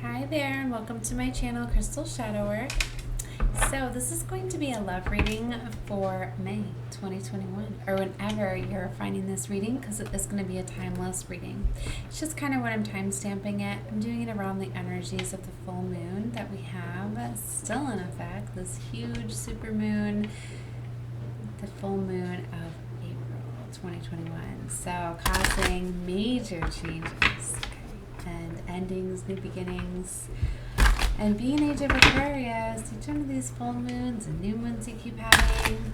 Hi there, and welcome to my channel, Crystal Shadow Work. So this is going to be a love reading for May 2021, or whenever you're finding this reading, because it is going to be a timeless reading. It's just kind of what I'm time stamping it. I'm doing it around the energies of the full moon that we have still in effect, this huge super moon, the full moon of April 2021. So causing major changes. And endings, new beginnings, and being age of Aquarius, each one of these full moons and new moons you keep having,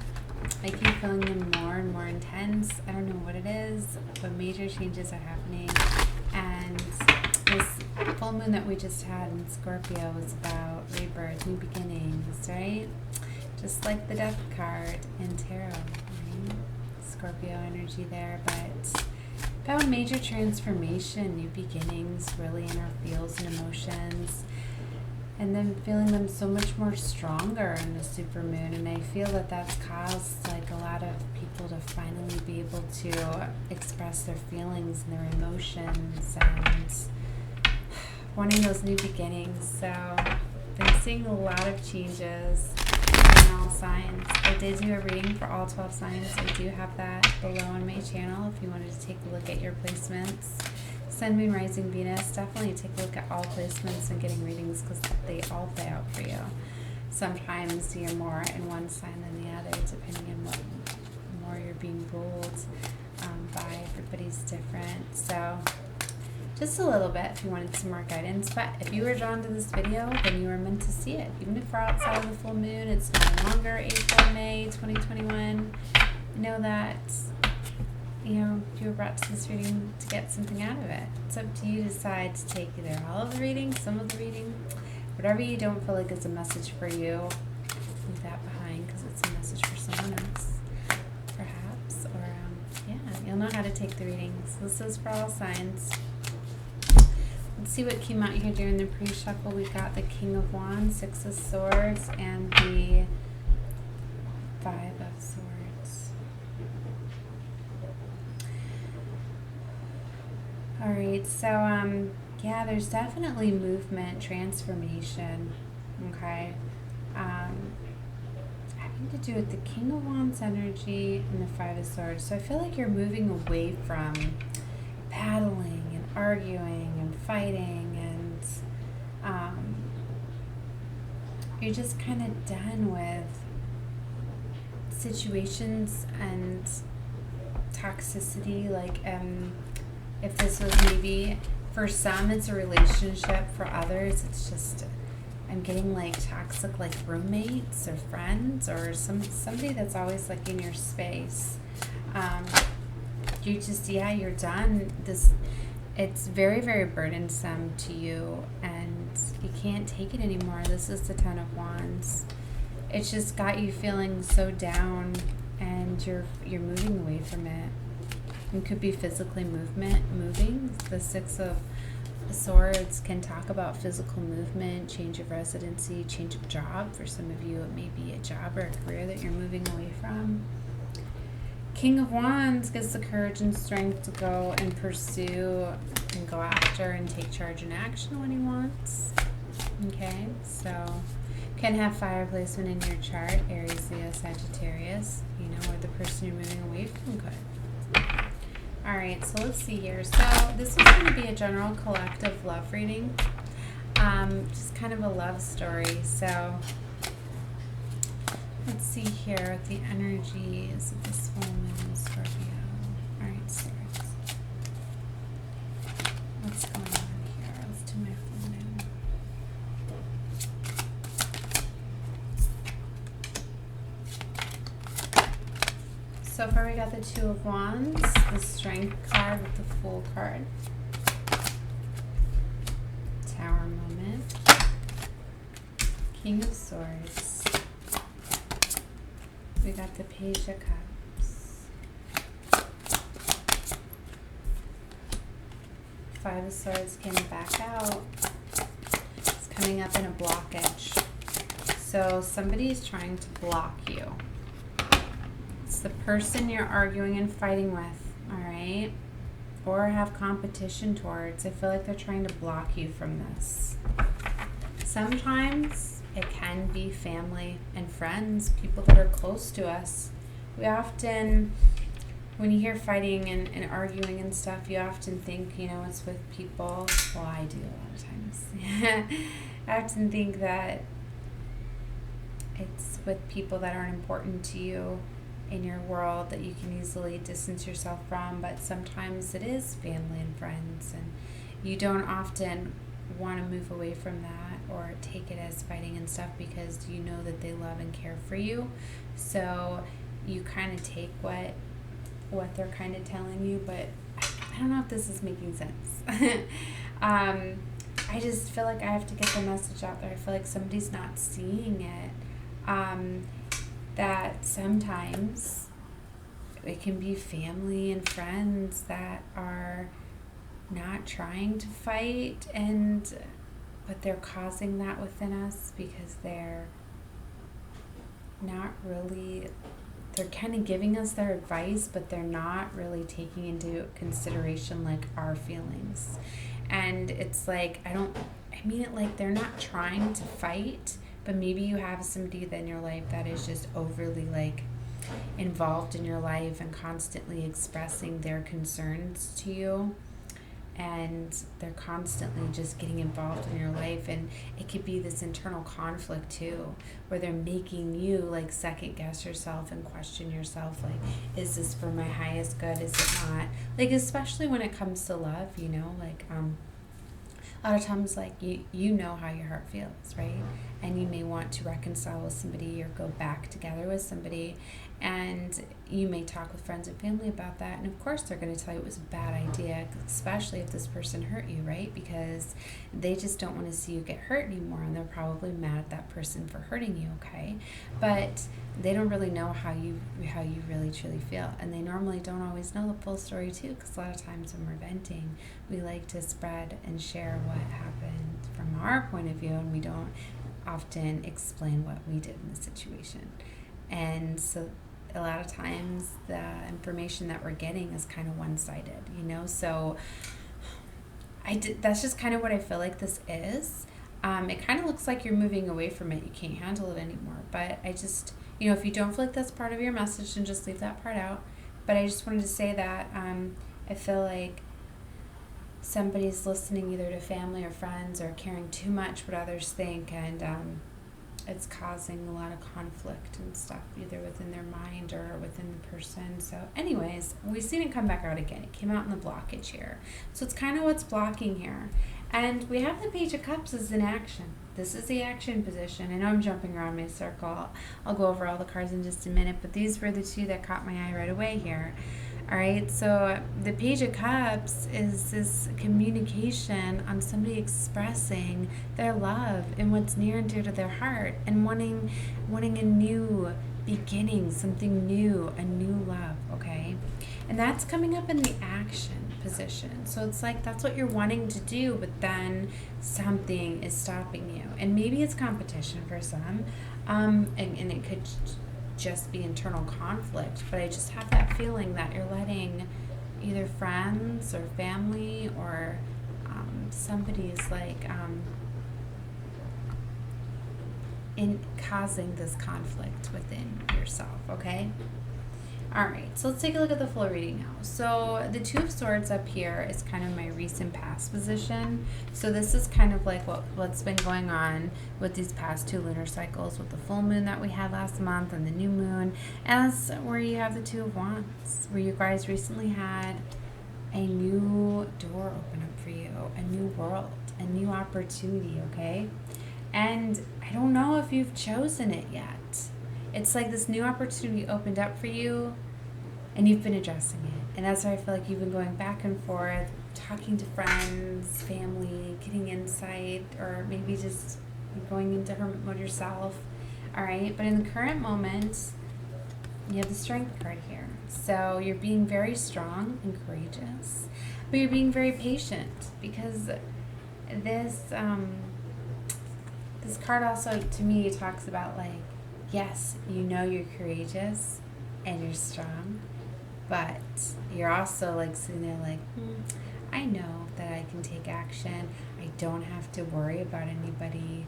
I keep feeling them more and more intense. I don't know what it is, but major changes are happening. And this full moon that we just had in Scorpio was about rebirth, new beginnings, right? Just like the death card in tarot, right? Scorpio energy there, but about major transformation, new beginnings, really in our feels and emotions, and then feeling them so much more stronger in the super moon. And I feel that that's caused like a lot of people to finally be able to express their feelings and their emotions and wanting those new beginnings. So I've been seeing a lot of changes in all signs. I did do a reading for all 12 signs. I do have that below on my channel if you wanted to take a look at your placements. Sun, Moon, Rising, Venus, definitely take a look at all placements and getting readings because they all play out for you. Sometimes you're more in one sign than the other depending on what more you're being ruled by. Everybody's different. So just a little bit if you wanted some more guidance, but if you were drawn to this video, then you were meant to see it. Even if we're outside of the full moon, it's no longer April, May 2021. Know that, you were brought to this reading to get something out of it. It's up to you to decide to take either all of the reading, some of the reading, whatever you don't feel like is a message for you, leave that behind because it's a message for someone else, perhaps, or you'll know how to take the readings. This is for all signs. Let's see what came out here during the pre-shuffle. We got the King of Wands, Six of Swords, and the Five of Swords. Alright, so yeah, there's definitely movement, transformation, okay? Having to do with the King of Wands energy and the Five of Swords. So I feel like you're moving away from battling and arguing and fighting, and you're just kind of done with situations and toxicity. Like if this was maybe for some it's a relationship, for others it's just I'm getting like toxic like roommates or friends or somebody that's always like in your space. You just, you're done. It's very, very burdensome to you, and you can't take it anymore. This is the Ten of Wands. It's just got you feeling so down, and you're moving away from it. It could be physically moving. The Six of Swords can talk about physical movement, change of residency, change of job. For some of you, it may be a job or a career that you're moving away from. King of Wands gives the courage and strength to go and pursue and go after and take charge and action when he wants. Okay, so can have fire placement in your chart, Aries, Leo, Sagittarius, or the person you're moving away from could. Alright, so let's see here. So this is going to be a general collective love reading, just kind of a love story. So let's see here what the energy is of this full moon in Scorpio. Alright, Swords. What's going on here? Let's do my full moon. So far we got the Two of Wands, the Strength card with the Fool card. Tower moment. King of Swords. We got the Page of Cups. Five of Swords came back out. It's coming up in a blockage. So somebody's trying to block you. It's the person you're arguing and fighting with, all right? or have competition towards. I feel like they're trying to block you from this. Sometimes it can be family and friends, people that are close to us. We often, when you hear fighting and arguing and stuff, you often think, it's with people. Well, I do a lot of times. I often think that it's with people that aren't important to you in your world, that you can easily distance yourself from, but sometimes it is family and friends, and you don't often want to move away from that or take it as fighting and stuff, because you know that they love and care for you. So you kind of take what they're kind of telling you, but I don't know if this is making sense. I just feel like I have to get the message out there. I feel like somebody's not seeing it. That sometimes it can be family and friends that are not trying to fight, but they're causing that within us because they're not really, they're kind of giving us their advice, but they're not really taking into consideration like our feelings. And it's like, I mean it like they're not trying to fight, but maybe you have somebody in your life that is just overly like involved in your life and constantly expressing their concerns to you, and they're constantly just getting involved in your life, and it could be this internal conflict too, where they're making you like second guess yourself and question yourself, like, is this for my highest good, is it not? Like, especially when it comes to love, like a lot of times, like, you know how your heart feels, right? And you may want to reconcile with somebody or go back together with somebody, and you may talk with friends and family about that, and of course they're going to tell you it was a bad idea, especially if this person hurt you, right? Because they just don't want to see you get hurt anymore, and they're probably mad at that person for hurting you, okay? But they don't really know how you really truly feel, and they normally don't always know the full story too, because a lot of times when we're venting, we like to spread and share what happened from our point of view, and we don't often explain what we did in the situation. And so a lot of times the information that we're getting is kind of one-sided, so that's just kind of what I feel like this is. It kind of looks like you're moving away from it. You can't handle it anymore, but I just, if you don't feel like that's part of your message, then just leave that part out. But I just wanted to say that I feel like somebody's listening either to family or friends, or caring too much what others think, and it's causing a lot of conflict and stuff, either within their mind or within the person. So anyways, we've seen it come back out again. It came out in the blockage here. So it's kind of what's blocking here. And we have the Page of Cups as an action. This is the action position. I know I'm jumping around my circle. I'll go over all the cards in just a minute, but these were the two that caught my eye right away here. All right, so the Page of Cups is this communication on somebody expressing their love and what's near and dear to their heart, and wanting a new beginning, something new, a new love, okay? And that's coming up in the action position. So it's like that's what you're wanting to do, but then something is stopping you. And maybe it's competition for some, and it could just be internal conflict, but I just have that feeling that you're letting either friends or family or somebody is like in causing this conflict within yourself, okay? All right, so let's take a look at the full reading now. So the Two of Swords up here is kind of my recent past position. So this is kind of like what's been going on with these past two lunar cycles, with the full moon that we had last month and the new moon. And that's where you have the Two of Wands, where you guys recently had a new door open up for you, a new world, a new opportunity, okay? And I don't know if you've chosen it yet. It's like this new opportunity opened up for you, and you've been addressing it. And that's why I feel like you've been going back and forth, talking to friends, family, getting insight, or maybe just going into hermit mode yourself. All right, but in the current moment, you have the Strength card here. So you're being very strong and courageous, but you're being very patient, because this card also, to me, talks about like, yes, you're courageous and you're strong, but you're also like sitting there like, I know that I can take action. I don't have to worry about anybody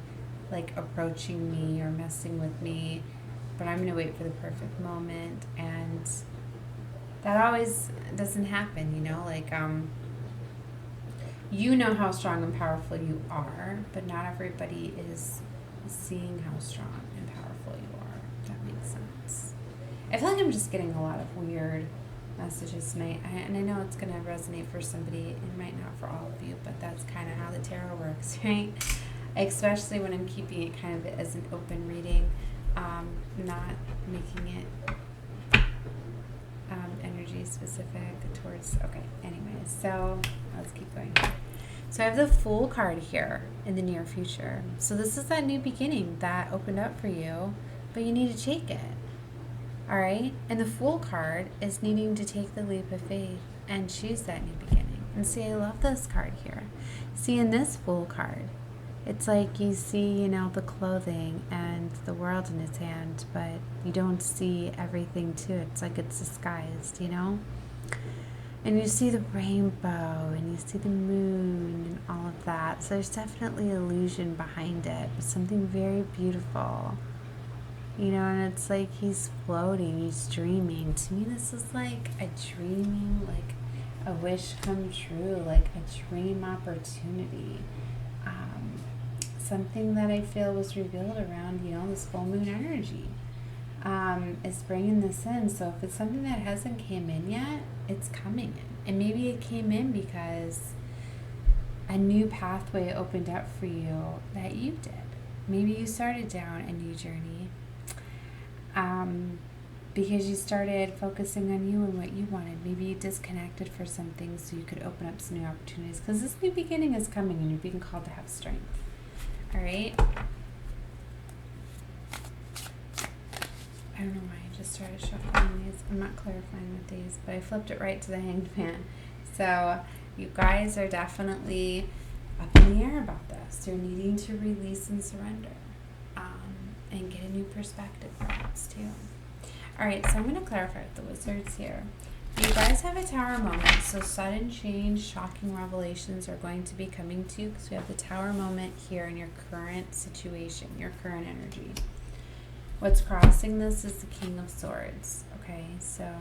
like approaching me or messing with me, but I'm going to wait for the perfect moment. And that always doesn't happen, you know, like, you know how strong and powerful you are, but not everybody is seeing how strong and powerful you are, if that makes sense. I feel like I'm just getting a lot of weird messages tonight, and I know it's going to resonate for somebody. It might not for all of you, but that's kind of how the tarot works, right? Especially when I'm keeping it kind of as an open reading, not making it energy specific towards, okay, anyways, so let's keep going. So I have the Fool card here in the near future. So this is that new beginning that opened up for you, but you need to take it. All right? And the Fool card is needing to take the leap of faith and choose that new beginning. And see, I love this card here. See, in this Fool card, it's like you see, you know, the clothing and the world in its hand, but you don't see everything to it. It's like it's disguised, you know? And you see the rainbow, and you see the moon, and all of that. So there's definitely illusion behind it, but something very beautiful. You know, and it's like he's floating, he's dreaming. To me, this is like a dreaming, like a wish come true, like a dream opportunity. Something that I feel was revealed around, you know, this full moon energy. Is bringing this in. So if it's something that hasn't came in yet, it's coming in. And maybe it came in because a new pathway opened up for you that you did. Maybe you started down a new journey because you started focusing on you and what you wanted. Maybe you disconnected for something so you could open up some new opportunities, because this new beginning is coming and you're being called to have strength. All right? I don't know why I just started shuffling these. I'm not clarifying with these, but I flipped it right to the Hanged Man. So you guys are definitely up in the air about this. You're needing to release and surrender, and get a new perspective perhaps too. All right, so I'm going to clarify with the wizards here. You guys have a Tower moment, so sudden change, shocking revelations are going to be coming to you, because we have the Tower moment here in your current situation, your current energy. What's crossing this is the King of Swords, okay? So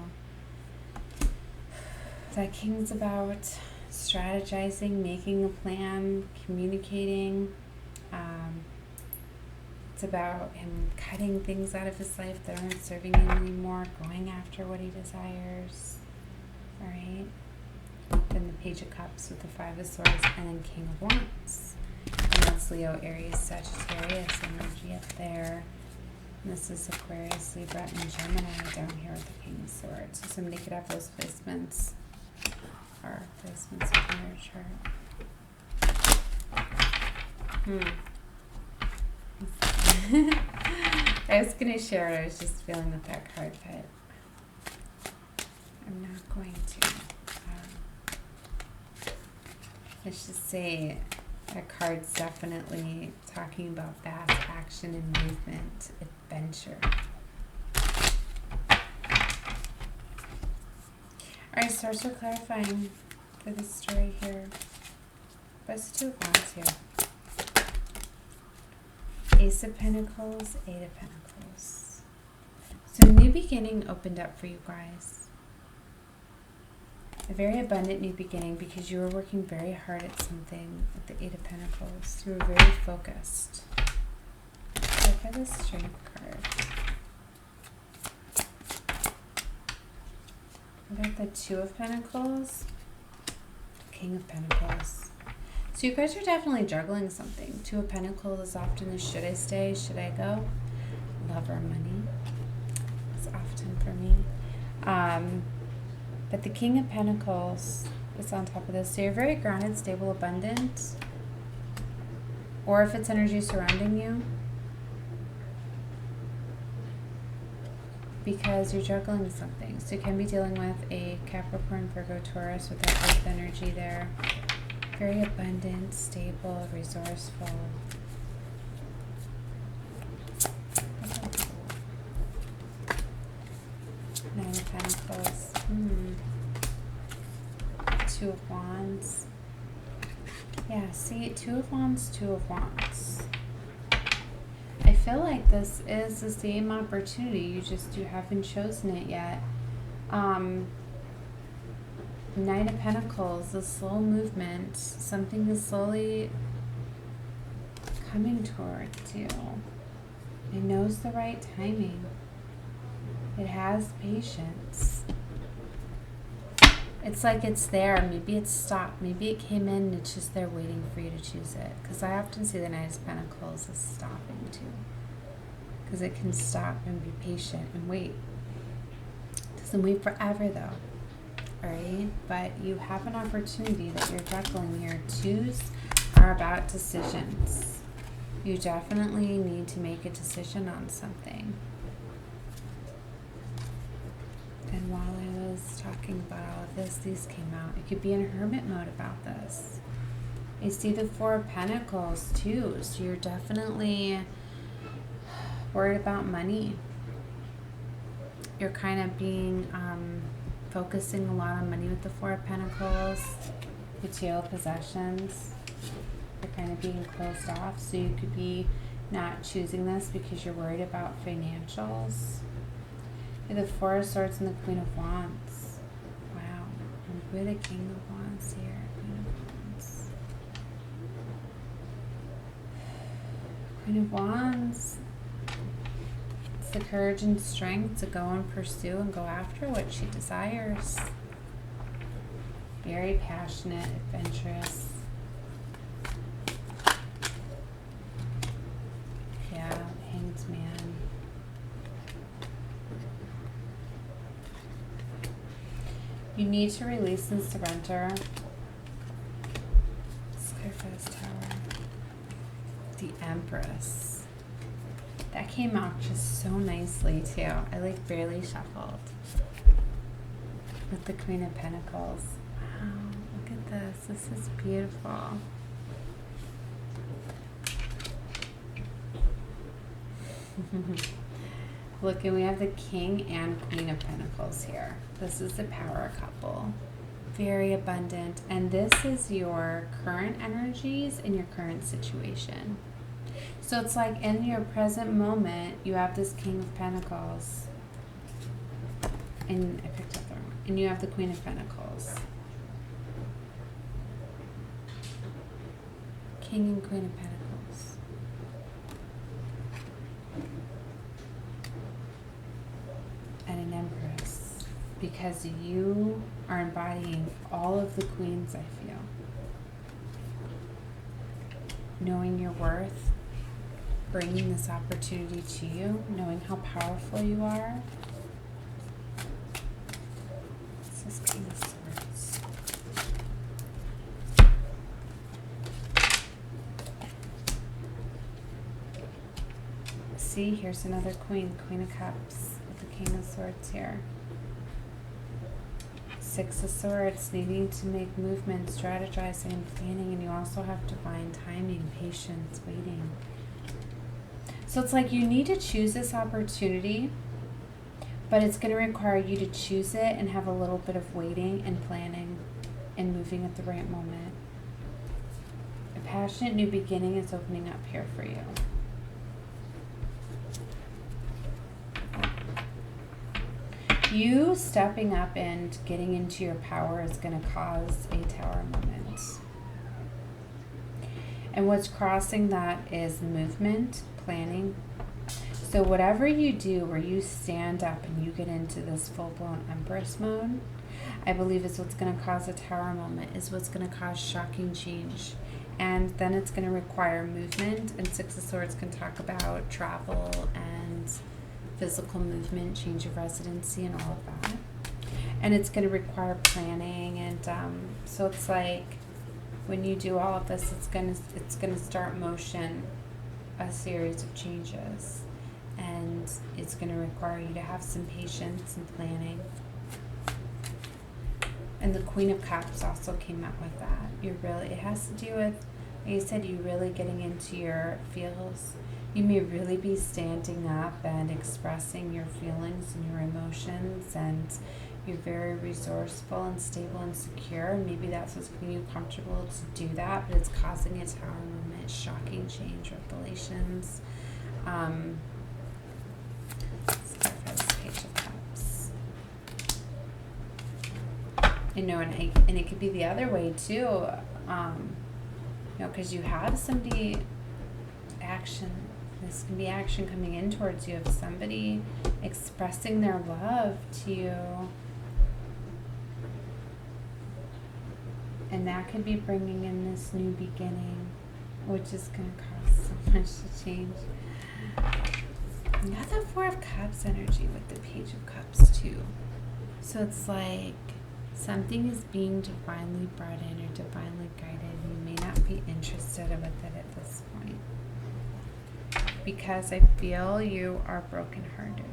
that King's about strategizing, making a plan, communicating. It's about him cutting things out of his life that aren't serving him anymore, going after what he desires, all right? Then the Page of Cups with the Five of Swords, and then King of Wands. And that's Leo, Aries, Sagittarius energy up there. And this is Aquarius, Libra, and Gemini down here with the King of Swords. So somebody could have those placements, or placements in their chart. I was going to share what I was just feeling with that card, but I'm not going to. Let's just say that card's definitely talking about fast action and movement, adventure. Alright, stars are clarifying for this story here. What's the Two of Wands here? Ace of Pentacles, Eight of Pentacles. So a new beginning opened up for you guys. A very abundant new beginning, because you were working very hard at something with the Eight of Pentacles. You were very focused. Look at the Strength card. We got the Two of Pentacles, King of Pentacles. So you guys are definitely juggling something. Two of Pentacles is often the should I stay, should I go? Love or money. It's often for me. But the King of Pentacles is on top of this. So you're very grounded, stable, abundant. Or if it's energy surrounding you, because you're juggling something. So you can be dealing with a Capricorn, Virgo, Taurus with that earth energy there. Very abundant, stable, resourceful. Nine of Pentacles. Two of Wands. Yeah, see, Two of Wands, Two of Wands. I feel like this is the same opportunity, you haven't chosen it yet. Knight of Pentacles, a slow movement, something is slowly coming towards you. It knows the right timing. It has patience. It's like it's there. Maybe it's stopped. Maybe it came in and it's just there waiting for you to choose it. Because I often see the Knight of Pentacles as stopping too. Because it can stop and be patient and wait. It doesn't wait forever though. Alright? But you have an opportunity that you're juggling here. Twos are about decisions. You definitely need to make a decision on something. And while I was talking about all of this, these came out. You could be in hermit mode about this. I see the Four of Pentacles too, so you're definitely worried about money. You're kind of being focusing a lot on money with the Four of Pentacles, material possessions. You're kind of being closed off, so you could be not choosing this because you're worried about financials. The Four of Swords and the Queen of Wands. Wow. And we're the King of Wands here. Queen of Wands. Queen of Wands. It's the courage and strength to go and pursue and go after what she desires. Very passionate, adventurous. Yeah, Hanged Man. You need to release and surrender. Scorpio's Tower. The Empress. That came out just so nicely too. I like barely shuffled. With the Queen of Pentacles. Wow, look at this. This is beautiful. Look, and we have the King and Queen of Pentacles here. This is the power couple. Very abundant. And this is your current energies in your current situation. So it's like in your present moment, you have this King of Pentacles. And I picked up the wrong one. And you have the Queen of Pentacles. King and Queen of Pentacles. And an Empress, because you are embodying all of the queens, I feel. Knowing your worth, bringing this opportunity to you, knowing how powerful you are. This is King of Swords. See, here's another queen, Queen of Cups. King of Swords here. Six of Swords, needing to make movement, strategizing and planning, and you also have divine timing, patience, waiting. So it's like you need to choose this opportunity, but it's going to require you to choose it and have a little bit of waiting and planning and moving at the right moment. A passionate new beginning is opening up here for you. You stepping up and getting into your power is going to cause a Tower moment. And what's crossing that is movement, planning. So whatever you do where you stand up and you get into this full-blown Empress mode, I believe is what's going to cause a Tower moment, is what's going to cause shocking change. And then it's going to require movement, and Six of Swords can talk about travel and physical movement, change of residency, and all of that. And it's going to require planning, and so it's like when you do all of this, it's going to start motion a series of changes, and it's going to require you to have some patience and planning. And the Queen of Cups also came out with that. It has to do with, like I said, you really getting into your feels. You may really be standing up and expressing your feelings and your emotions, and You're very resourceful and stable and secure. Maybe that's what's giving you comfortable to do that, but it's causing a tower movement, shocking change, revelations. Let's go for this Page of Cups. You know, and it could be the other way too. You know, because you have somebody action. This can be action coming in towards you of somebody expressing their love to you. And that could be bringing in this new beginning, which is going to cause so much to change. You got the Four of Cups energy with the Page of Cups too. So it's like something is being divinely brought in or divinely guided. You may not be interested with it at this point, because I feel you are brokenhearted,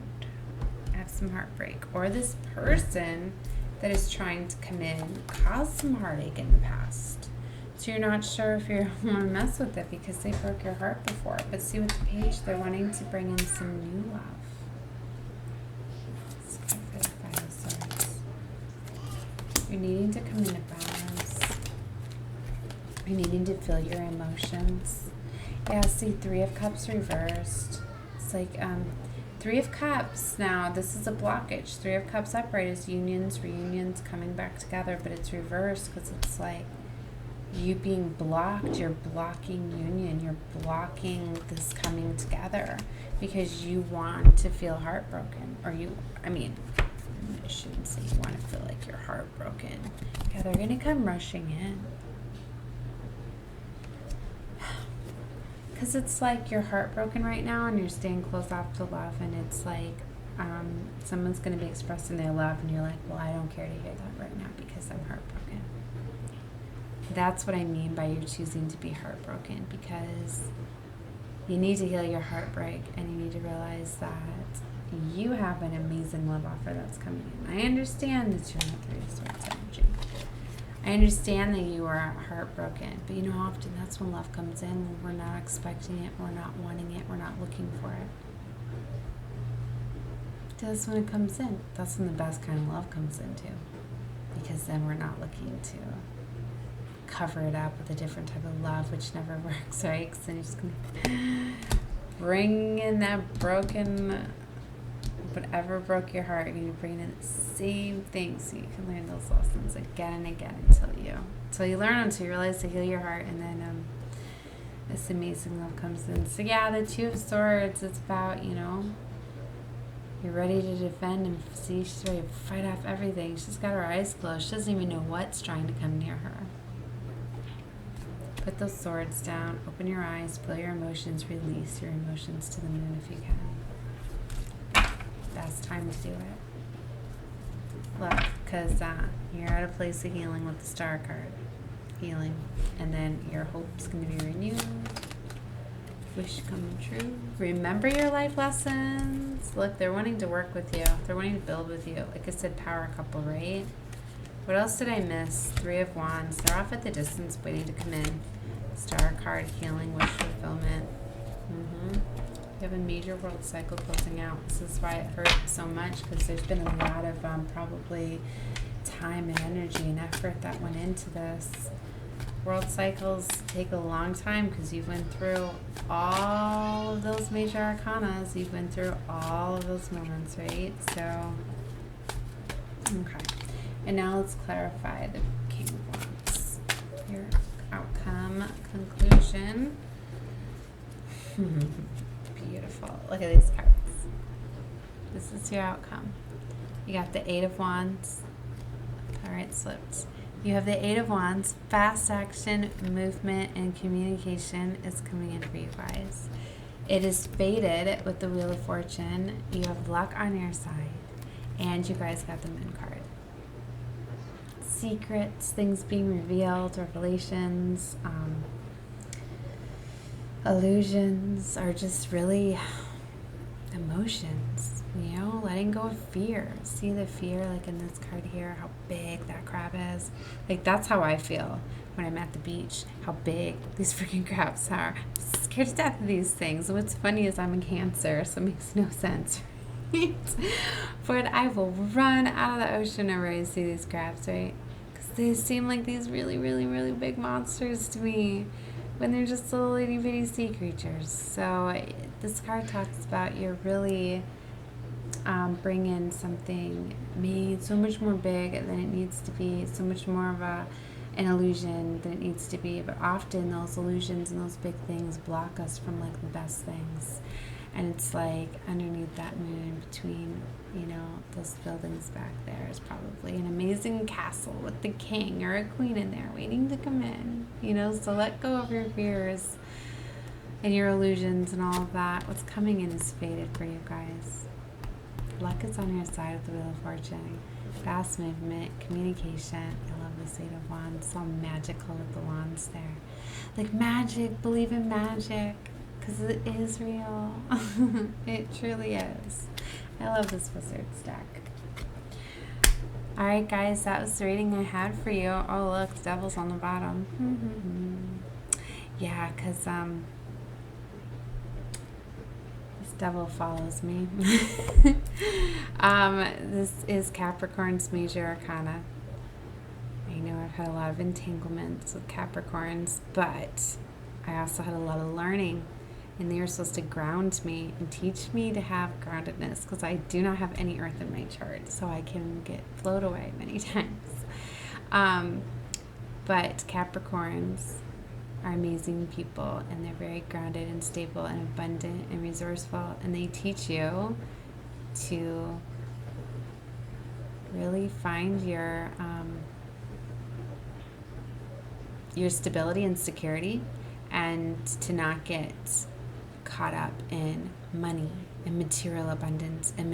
have some heartbreak, or this person that is trying to come in caused some heartache in the past. So you're not sure if you want to mess with it because they broke your heart before. But see with the Page, they're wanting to bring in some new love. Let's go for the Five of Swords. You're needing to come into balance. You're needing to feel your emotions. Yeah, see, Three of Cups reversed. It's like, Three of Cups, now this is a blockage. Three of Cups upright is unions, reunions, coming back together, but it's reversed because it's like you being blocked. You're blocking union. You're blocking this coming together because you want to feel heartbroken. Or I shouldn't say you want to feel like you're heartbroken. Yeah, they're going to come rushing in. Because it's like you're heartbroken right now and you're staying closed off to love, and it's like someone's going to be expressing their love and you're like, well, I don't care to hear that right now because I'm heartbroken. That's what I mean by you're choosing to be heartbroken, because you need to heal your heartbreak and you need to realize that you have an amazing love offer that's coming in. I understand that you're in the Three of Swords energy. I understand that you are heartbroken, but you know how often that's when love comes in, when we're not expecting it, we're not wanting it, we're not looking for it. That's when it comes in. That's when the best kind of love comes in too, because then we're not looking to cover it up with a different type of love, which never works, right? Because then you're just going to bring in that broken, whatever broke your heart, you're going to bring in the same thing so you can learn those lessons again and again until you learn them, until you realize to heal your heart, and then this amazing love comes in. So yeah, the Two of Swords, it's about, you're ready to defend and see, she's ready to fight off everything. She's got her eyes closed. She doesn't even know what's trying to come near her. Put those swords down, open your eyes, feel your emotions, release your emotions to the moon if you can. Best time to do it. Look, because you're at a place of healing with the Star card. Healing. And then your hope's going to be renewed. Wish come true. Remember your life lessons. Look, they're wanting to work with you. They're wanting to build with you. Like I said, power couple, right? What else did I miss? Three of Wands. They're off at the distance waiting to come in. Star card, healing, wish fulfillment. You have a major world cycle closing out. This is why it hurt so much, because there's been a lot of probably time and energy and effort that went into this. World cycles take a long time because you've went through all of those major arcanas. You've been through all of those moments, right? So, okay. And now let's clarify the King of Wands. Your outcome, conclusion. Beautiful. Look at these cards. This is your outcome. You got the Eight of Wands. All right, slipped. You have the Eight of Wands. Fast action, movement, and communication is coming in for you guys. It is fated with the Wheel of Fortune. You have luck on your side. And you guys got the Moon card. Secrets, things being revealed, revelations, illusions are just really emotions, letting go of fear. See the fear, like in this card here, how big that crab is. Like, that's how I feel when I'm at the beach, how big these freaking crabs are. I'm scared to death of these things. What's funny is I'm in Cancer, so it makes no sense. But I will run out of the ocean whenever I see these crabs, right? Because they seem like these really, really, really big monsters to me when they're just little itty bitty sea creatures. So this card talks about you're really bringing something made so much more big than it needs to be, so much more of an illusion than it needs to be. But often those illusions and those big things block us from like the best things. And it's like underneath that moon, between, you know, those buildings back there is probably an amazing castle with the king or a queen in there waiting to come in, you know. So let go of your fears and your illusions and all of that. What's coming in is fated for you guys. Luck is on your side with the Wheel of Fortune. Fast movement, communication. I love the Eight of Wands. It's all magical with the wands there. Like magic, believe in magic. Because it is real. It truly is. I love this wizard's deck. Alright guys, that was the reading I had for you. Oh look, the devil's on the bottom. Yeah, because this devil follows me. This is Capricorn's major arcana. I know I've had a lot of entanglements with Capricorns, but I also had a lot of learning. And they are supposed to ground me and teach me to have groundedness, because I do not have any earth in my chart, so I can get float away many times. But Capricorns are amazing people, and they're very grounded and stable and abundant and resourceful, and they teach you to really find your stability and security, and to not get caught up in money and material abundance and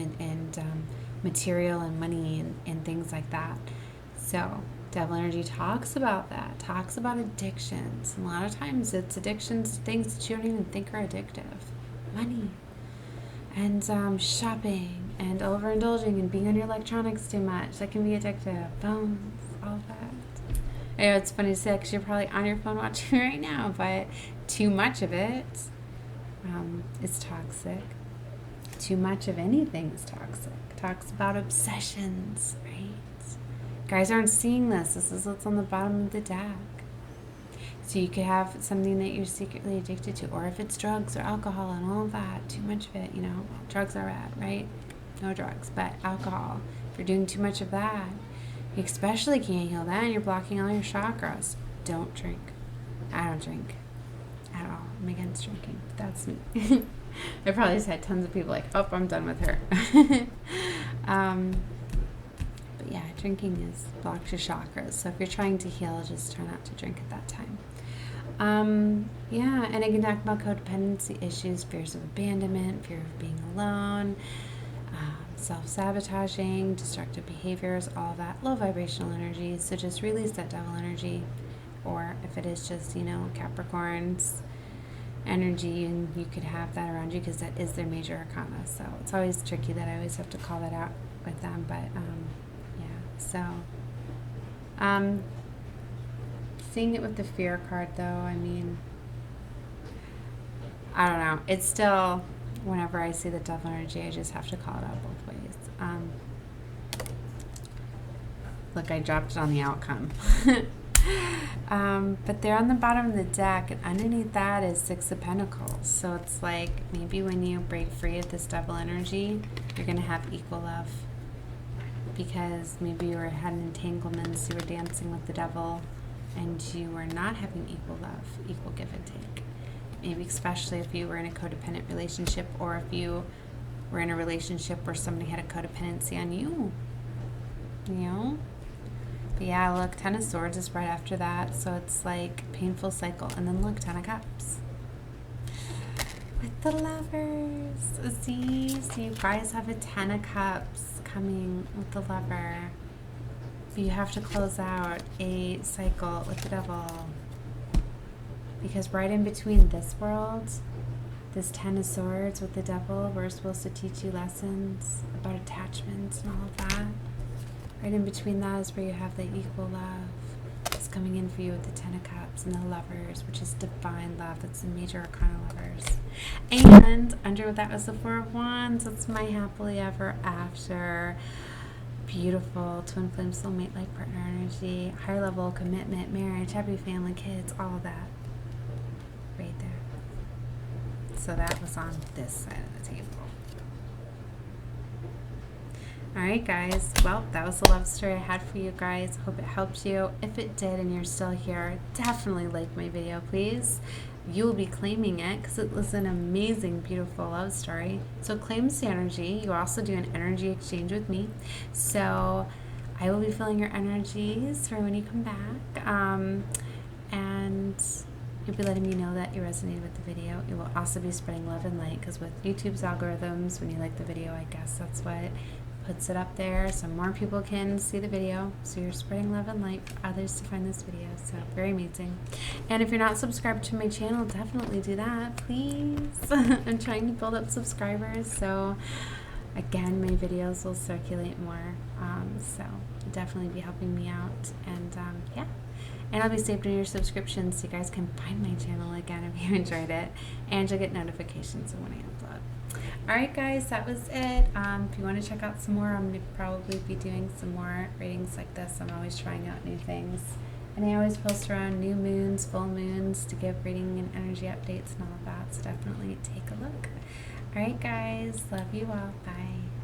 material and money and things like that. So devil energy talks about that, talks about addictions. And a lot of times it's addictions to things that you don't even think are addictive. Money and shopping and overindulging and being on your electronics too much. That can be addictive. Phones, all of that. I know it's funny to say because you're probably on your phone watching right now, but too much of it is toxic. Too much of anything is toxic. Talks about obsessions, right? Guys aren't seeing this. This is what's on the bottom of the deck. So you could have something that you're secretly addicted to, or if it's drugs or alcohol and all of that, too much of it, you know. Drugs are bad, right? No drugs, but alcohol. If you're doing too much of that, you especially can't heal that, and you're blocking all your chakras. Don't drink. I don't drink at all. I'm against drinking. That's me. I probably just had tons of people like, oh, I'm done with her. But yeah, drinking blocks your chakras. So if you're trying to heal, just try not to drink at that time. Yeah, and I can talk about codependency issues, fears of abandonment, fear of being alone, self-sabotaging, destructive behaviors, all that low vibrational energy. So just release that devil energy, or if it is just, you know, Capricorn's energy, and you could have that around you because that is their major arcana. So it's always tricky that I always have to call that out with them, but yeah. So seeing it with the fear card though, I mean, I don't know, it's still, whenever I see the devil energy, I just have to call it out both ways. Look, I dropped it on the outcome. But they're on the bottom of the deck, and underneath that is Six of Pentacles. So it's like maybe when you break free of this devil energy, you're going to have equal love. Because maybe you had entanglements, you were dancing with the devil, and you were not having equal love, equal give and take. Maybe especially if you were in a codependent relationship, or if you were in a relationship where somebody had a codependency on you. You know? But yeah, look, Ten of Swords is right after that, so it's like painful cycle. And then look, Ten of Cups. With the Lovers. See, so you guys have a Ten of Cups coming with the Lover. But you have to close out a cycle with the Devil. Because right in between this world, this Ten of Swords with the Devil, we're supposed to teach you lessons about attachments and all of that. Right in between that is where you have the equal love. This coming in for you with the Ten of Cups and the Lovers, which is divine love. That's the major arcana Lovers. And under that was the Four of Wands. That's my happily ever after. Beautiful twin flame, soulmate, life partner energy, higher level commitment, marriage, happy family, kids, all of that right there. So that was on this side of the table. Alright guys, well, that was the love story I had for you guys. Hope it helped you. If it did and you're still here, definitely like my video, please. You will be claiming it because it was an amazing, beautiful love story. So claim this energy. You also do an energy exchange with me. So I will be feeling your energies for when you come back. And you'll be letting me know that you resonated with the video. It will also be spreading love and light because with YouTube's algorithms, when you like the video, I guess that's what puts it up there so more people can see the video. So you're spreading love and light for others to find this video. So very amazing. And if you're not subscribed to my channel, definitely do that, please. I'm trying to build up subscribers. So again, my videos will circulate more. So definitely be helping me out. And yeah. And I'll be saved in your subscriptions so you guys can find my channel again if you enjoyed it. And you'll get notifications when I upload. Alright guys, that was it. If you want to check out some more, I'm going to probably be doing some more readings like this. I'm always trying out new things. And I always post around new moons, full moons to give reading and energy updates and all of that. So definitely take a look. Alright guys, love you all. Bye.